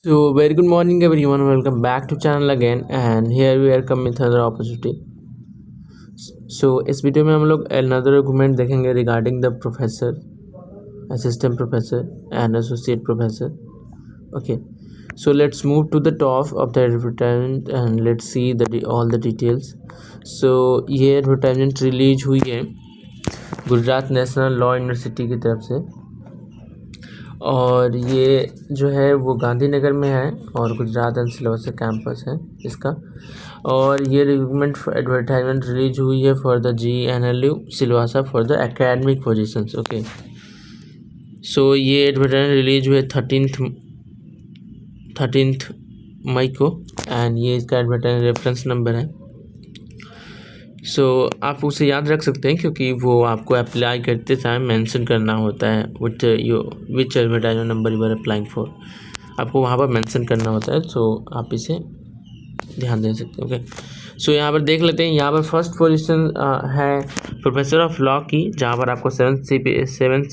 So very good morning everyone, welcome back to channel again and here we are come with another opportunity. So इस video में हम लोग another argument देखेंगे regarding the professor, assistant professor and associate professor. Okay, so let's move to the top of the advertisement and let's see all the details. So ये advertisement release हुई है Gujarat national law university की तरफ से और ये जो है वो गांधीनगर में है और गुजरात एंड सिलवासा कैंपस है इसका। और ये रिक्रूटमेंट एडवर्टाइजमेंट रिलीज हुई है for the GNLU Silvassa for the academic positions. Okay, so ये एडवर्टाइजमेंट रिलीज हुए 13 मई को एंड ये इसका एडवर्टाइजमेंट रेफरेंस नंबर है। सो आप उसे याद रख सकते हैं क्योंकि वो आपको अप्लाई करते टाइम मेंशन करना होता है which advertisement number you are applying for, आपको वहाँ पर मेंशन करना होता है। सो आप इसे ध्यान दे सकते हैं। ओके, सो यहाँ पर देख लेते हैं। यहाँ पर फर्स्ट पोजीशन है प्रोफेसर ऑफ लॉ की, जहाँ पर आपको 7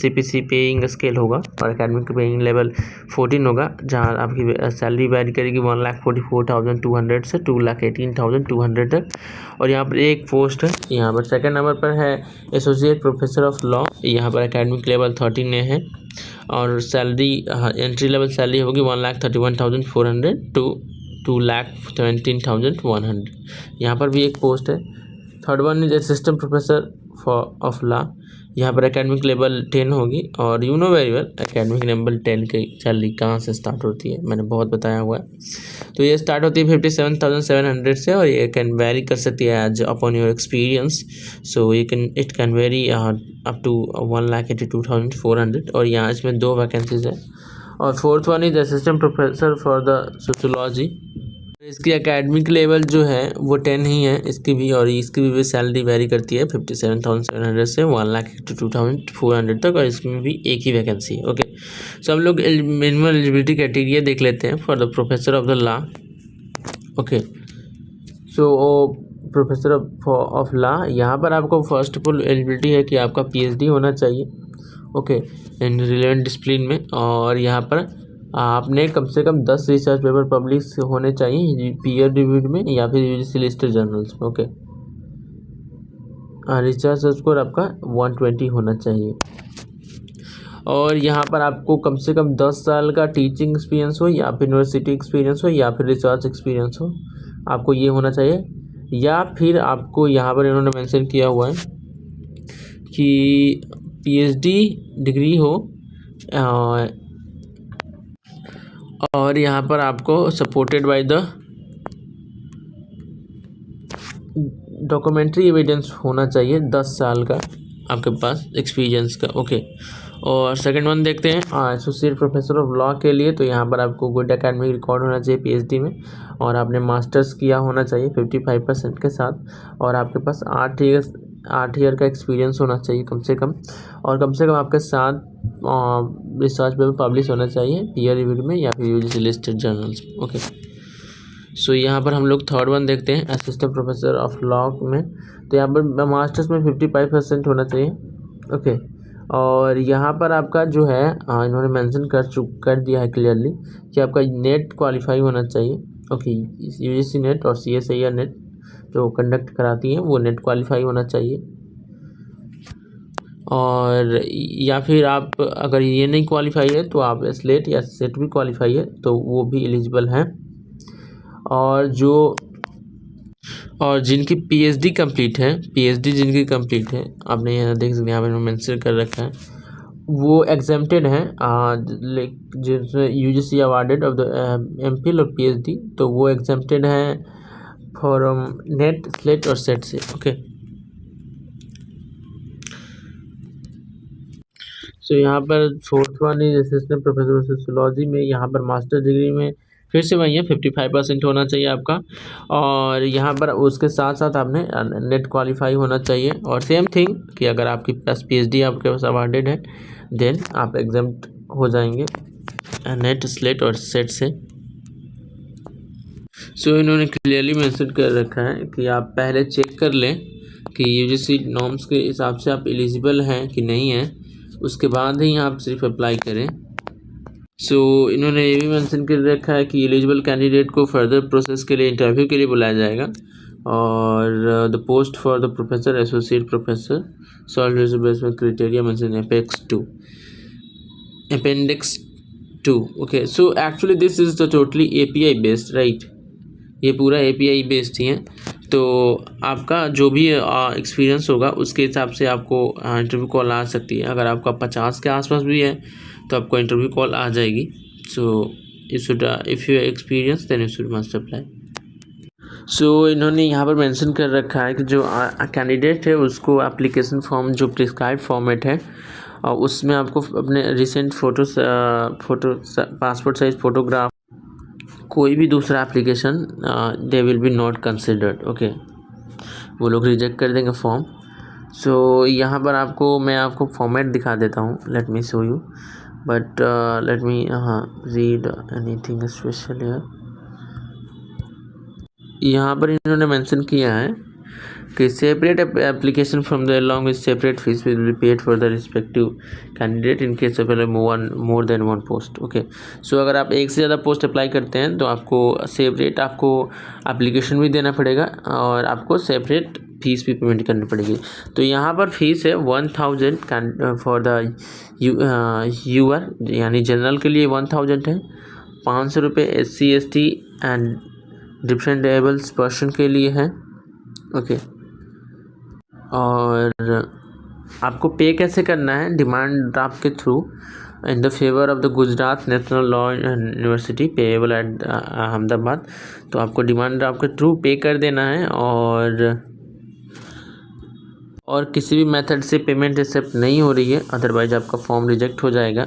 CPC पेइंग स्केल होगा और एकेडमिक पेइंग लेवल 14 होगा, जहाँ आपकी सैलरी वैरी करेगी 1,44,200 से 2,18,200 तक। और यहाँ पर एक पोस्ट है, यहाँ पर सेकंड नंबर पर है एसोसिएट प्रोफेसर ऑफ लॉ, यहाँ पर एकेडमिक लेवल 13 है और सैलरी एंट्री लेवल सैलरी होगी 1,31,400 टू 2,17,100। यहाँ पर भी एक पोस्ट है। Third one is assistant professor of law, यहाँ पर एकेडमिक लेवल 10 होगी और you know very well academic level 10 की सैलरी कहाँ से स्टार्ट होती है, मैंने बहुत बताया हुआ है। तो ये स्टार्ट होती है 57,700 से और ये कैन वेरी कर सकती है as upon your experience. So it can vary up to 1,82,400 और यहाँ इसमें 2 वैकेंसीज है। और fourth one is assistant professor for the sociology, इसकी एकेडमिक लेवल जो है वो 10 ही है इसकी भी, और इसकी भी सैलरी वेरी करती है 57,700 से 1,82,400 तक और इसमें भी एक ही वैकेंसी है। ओके, सो हम लोग मिनिमम एलिजिबिलिटी क्राइटेरिया देख लेते हैं for the professor of the law. Okay, so professor of law, यहाँ पर आपको फर्स्ट ऑफ ऑल एलिजिबिलिटी है कि आपका PhD होना चाहिए। ओके, इन रिलेवेंट डिसिप्लिन में, और यहाँ पर आपने कम से कम 10 रिसर्च पेपर पब्लिश होने चाहिए पीयर रिव्यूड में या फिर UGC लिस्टेड जर्नल्स में। ओके, रिसर्च स्कोर आपका 120 होना चाहिए और यहाँ पर आपको कम से कम 10 साल का टीचिंग एक्सपीरियंस हो या फिर यूनिवर्सिटी एक्सपीरियंस हो या फिर रिसर्च एक्सपीरियंस हो, आपको ये होना चाहिए। या फिर आपको यहाँ पर इन्होंने मेंशन किया हुआ है कि PhD डिग्री हो और यहाँ पर आपको supported by the documentary evidence होना चाहिए 10 साल का आपके पास एक्सपीरियंस का। ओके, और सेकंड वन देखते हैं एसोसिएट प्रोफेसर ऑफ लॉ के लिए। तो यहाँ पर आपको गुड एकेडमिक रिकॉर्ड होना चाहिए PhD में और आपने मास्टर्स किया होना चाहिए 55% के साथ और आपके पास 8 ईयर का एक्सपीरियंस होना चाहिए कम से कम, और कम से कम आपके साथ रिसर्च पेपर पब्लिश होना चाहिए पीयर रिव्यूड में या फिर UGC लिस्टेड जर्नल्स में। ओके, सो यहाँ पर हम लोग थर्ड वन देखते हैं असिस्टेंट प्रोफेसर ऑफ लॉ में। तो यहाँ पर मास्टर्स में 55% होना चाहिए। ओके, और यहाँ पर आपका जो है इन्होंने मेंशन कर दिया है क्लियरली कि आपका नेट क्वालिफाई होना चाहिए। ओके, UGC नेट और CSIR नेट जो कंडक्ट कराती हैं वो नेट क्वालिफाई होना चाहिए। और या फिर आप अगर ये नहीं क्वालिफाई है तो आप स्लेट या सेट भी क्वालिफाई है तो वो भी एलिजिबल हैं। और जिनकी PhD कंप्लीट है, जिनकी कंप्लीट है, आपने यहाँ देख सकते हैं, यहाँ पर मेंशन कर रखा है, वो एग्जेम्प्टेड हैं जिसमें UGC awarded of the MPhil और PhD, तो वो एग्जेम्प्टेड हैं फॉर नेट स्लेट और सेट से। ओके, सो यहाँ पर fourth one is assistant professor sociology में, यहाँ पर मास्टर डिग्री में फिर से वही है 55% होना चाहिए आपका, और यहाँ पर उसके साथ साथ आपने नेट क्वालिफाई होना चाहिए। और सेम थिंग कि अगर आपके पास PhD आपके पास अवार्डेड है देन आप एग्जाम्प्ट हो जाएंगे नेट स्लेट और सेट से। सो इन्होंने क्लियरली मेंशन कर रखा है कि आप पहले चेक कर लें कि UGC नॉर्म्स के हिसाब से आप एलिजिबल हैं कि नहीं हैं, उसके बाद ही आप सिर्फ अप्लाई करें। सो इन्होंने ये भी मेंशन कर रखा है कि एलिजिबल कैंडिडेट को फर्दर प्रोसेस के लिए इंटरव्यू के लिए बुलाया जाएगा। और the post for the professor associate professor solve reservation criteria mention appendix 2। Okay, so actually this is the totally API based, right. ये पूरा API बेस्ड ही है। तो आपका जो भी एक्सपीरियंस होगा उसके हिसाब से आपको इंटरव्यू कॉल आ सकती है। अगर आपका 50 के आसपास भी है तो आपको इंटरव्यू कॉल आ जाएगी। So if you experience then you should must apply. So इन्होंने यहाँ पर मेंशन कर रखा है कि जो कैंडिडेट है उसको एप्लीकेशन फॉर्म जो प्रिस्क्राइब फॉर्मेट है और उसमें आपको अपने recent photo passport size photograph कोई भी दूसरा application they will be not considered. Okay, वो लोग रिजेक्ट कर देंगे फॉर्म। सो यहाँ पर मैं आपको फॉर्मेट दिखा देता हूँ। Let me show you, but let me read anything special here. यहाँ पर इन्होंने मेंशन किया है कि separate application from the along with separate fees will be paid for the respective candidate in case of more than one post. Okay, so अगर आप एक से ज़्यादा पोस्ट अप्लाई करते हैं तो आपको सेपरेट आपको एप्लीकेशन भी देना पड़ेगा और आपको सेपरेट फीस भी पेमेंट करनी पड़ेगी। तो यहाँ पर फीस है 1000 फॉर द यूआर, यानी जनरल के लिए 1000 है, 500 रुपये SC ST and different ables person के लिए है। ओके, और आपको पे कैसे करना है? डिमांड ड्राफ्ट के through in the favour of the Gujarat national law university payable eight Ahmedabad. तो आपको डिमांड ड्राफ्ट के थ्रू पे कर देना है और किसी भी मेथड से पेमेंट एक्सेप्ट नहीं हो रही है, अदरवाइज आपका फॉर्म रिजेक्ट हो जाएगा।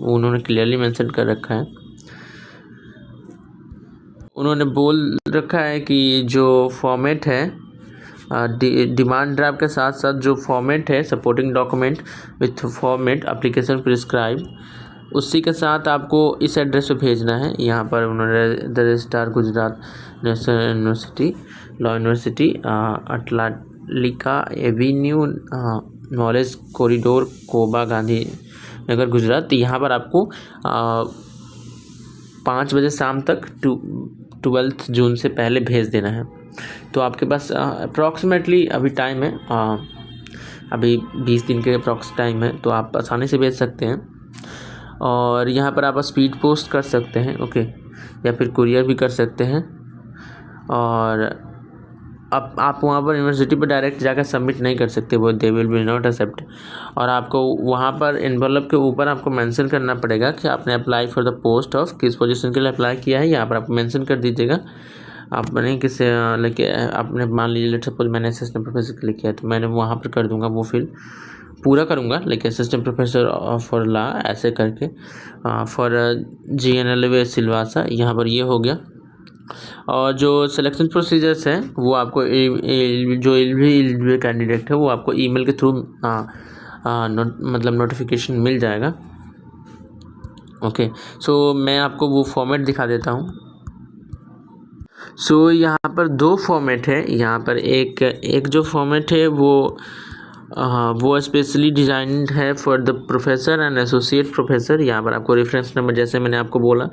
उन्होंने क्लियरली मेंशन कर रखा है। उन्होंने बोल रखा है कि जो फॉर्मेट है डिमांड ड्राफ्ट के साथ साथ जो फॉर्मेट है supporting document with format application prescribe, उसी के साथ आपको इस एड्रेस पे भेजना है। यहाँ पर उन्होंने the registrar Gujarat national university law university Attalika avenue knowledge corridor Koba Gandhinagar Gujarat. यहाँ पर आपको 5 बजे शाम तक 12 जून से पहले भेज देना है। तो आपके पास अप्रॉक्सीमेटली अभी टाइम है, अभी 20 दिन के अप्रॉक्स टाइम है, तो आप आसानी से भेज सकते हैं। और यहाँ पर आप स्पीड पोस्ट कर सकते हैं, ओके, या फिर कुरियर भी कर सकते हैं। और आप वहाँ पर यूनिवर्सिटी पर डायरेक्ट जाकर सबमिट नहीं कर सकते, वो they will be not accept. और आपको वहाँ पर एनवलप के ऊपर आपको मेंशन करना पड़ेगा कि आपने apply for the post of किस पोजीशन के लिए अप्लाई किया है। यहाँ पर आप मेंशन कर दीजिएगा आपने किस लेके आपने मान लीजिए लेट सपोज मैंने असिस्टेंट प्रोफेसर के लिए किया, तो मैंने वहाँ पर कर दूंगा, वो फिल पूरा करूँगा लेकिन असिस्टेंट प्रोफेसर फॉर लॉ ऐसे करके फॉर GNLA सिलवासा, यहाँ पर ये हो गया। और जो सिलेक्शन प्रोसीजर्स हैं वो आपको जो एलिजिबल कैंडिडेट है वो आपको ईमेल के थ्रू मतलब नोटिफिकेशन मिल जाएगा। ओके, सो मैं आपको वो फॉर्मेट दिखा देता हूँ। सो यहाँ पर 2 फॉर्मेट है। यहाँ पर एक जो फॉर्मेट है वो स्पेशली डिज़ाइंड है for the professor and associate professor. यहाँ पर आपको रेफरेंस नंबर, जैसे मैंने आपको बोला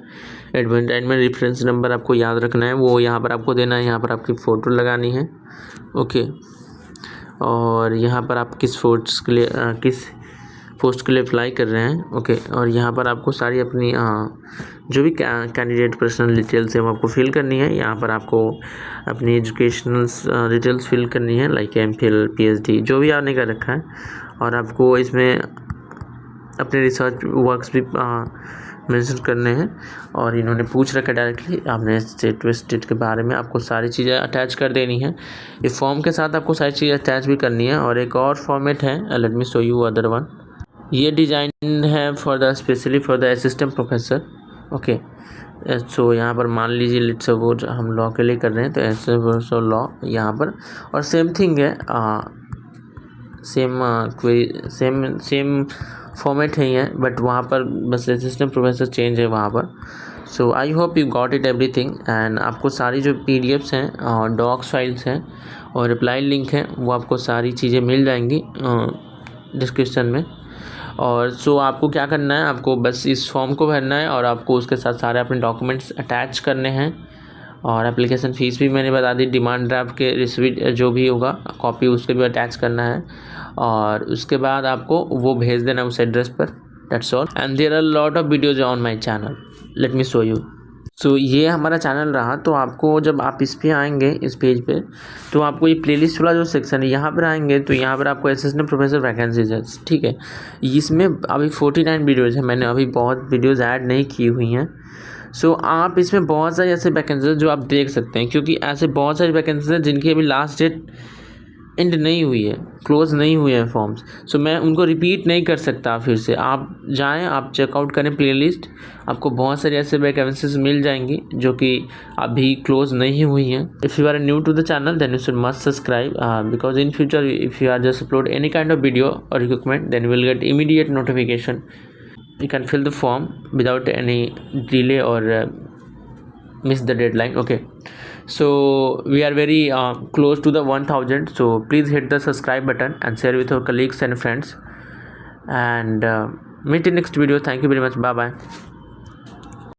एडवर्टाइजमेंट में रेफरेंस नंबर आपको याद रखना है, वो यहाँ पर आपको देना है। यहाँ पर आपकी फ़ोटो लगानी है, ओके। और यहाँ पर आप किस पोस्ट के लिए अप्लाई कर रहे हैं, ओके। और यहाँ पर आपको सारी अपनी जो भी कैंडिडेट पर्सनल डिटेल्स है वो आपको फिल करनी है। यहाँ पर आपको अपनी एजुकेशनल डिटेल्स फिल करनी है, लाइक MPhil PhD जो भी आपने कर रखा है। और आपको इसमें अपने रिसर्च वर्क्स भी मेंशन करने हैं। और इन्होंने पूछ रखा डायरेक्टली आपने स्टेट के बारे में, आपको सारी चीज़ें अटैच कर देनी है। इस फॉर्म के साथ आपको सारी चीज़ें अटैच भी करनी है। और एक और फॉर्मेट है, let me show you other one. ये डिज़ाइन है specially for the assistant professor, okay. So यहाँ पर मान लीजिए लेट्स सपोज हम लॉ के लिए कर रहे हैं, तो ऐसे लॉ यहाँ पर, और सेम थिंग है, सेम फॉर्मेट है ये, बट वहाँ पर बस असिस्टेंट प्रोफेसर चेंज है वहाँ पर। So I hope you got it everything. And आपको सारी जो PDFs हैं और डॉक्स फाइल्स हैं और रिप्लाई लिंक है वो आपको सारी चीज़ें मिल जाएंगी डिस्क्रिप्शन में। और सो आपको क्या करना है, आपको बस इस फॉर्म को भरना है और आपको उसके साथ सारे अपने डॉक्यूमेंट्स अटैच करने हैं। और एप्लीकेशन फ़ीस भी मैंने बता दी, डिमांड ड्राफ्ट के रिसीट जो भी होगा कॉपी उसके भी अटैच करना है। और उसके बाद आपको वो भेज देना उस एड्रेस पर। That's all and there are lot of videos on my channel, let me show you. So ये हमारा चैनल रहा। तो आपको जब आप इस पे आएंगे इस पेज पे, तो आपको ये प्लेलिस्ट वाला जो सेक्शन है यहाँ पर आएंगे तो यहाँ पर आपको असिस्टेंट प्रोफेसर वैकेंसीज है, ठीक है। इसमें अभी 49 वीडियोज़ है, मैंने अभी बहुत वीडियोज़ ऐड नहीं की हुई हैं। सो आप इसमें बहुत सारी ऐसे वैकेंसीज जो आप देख सकते हैं, क्योंकि ऐसे बहुत सारी वैकेंसीज हैं जिनकी अभी लास्ट डेट एंड नहीं हुई है, क्लोज़ नहीं हुए हैं फॉर्म्स। सो मैं उनको रिपीट नहीं कर सकता फिर से। आप जाएं, आप चेकआउट करें प्लेलिस्ट, आपको बहुत सारी ऐसे वैकेंसीज मिल जाएंगी जो कि अभी क्लोज़ नहीं हुई हैं। If you are new to the channel then you should must subscribe because in future if you are just upload any kind of video और equipment then will get immediate notification. You can fill the form without any delay or miss the deadline. Okay, so we are very close to the 1000, so please hit the subscribe button and share with your colleagues and friends, and meet in next video. Thank you very much. Bye bye.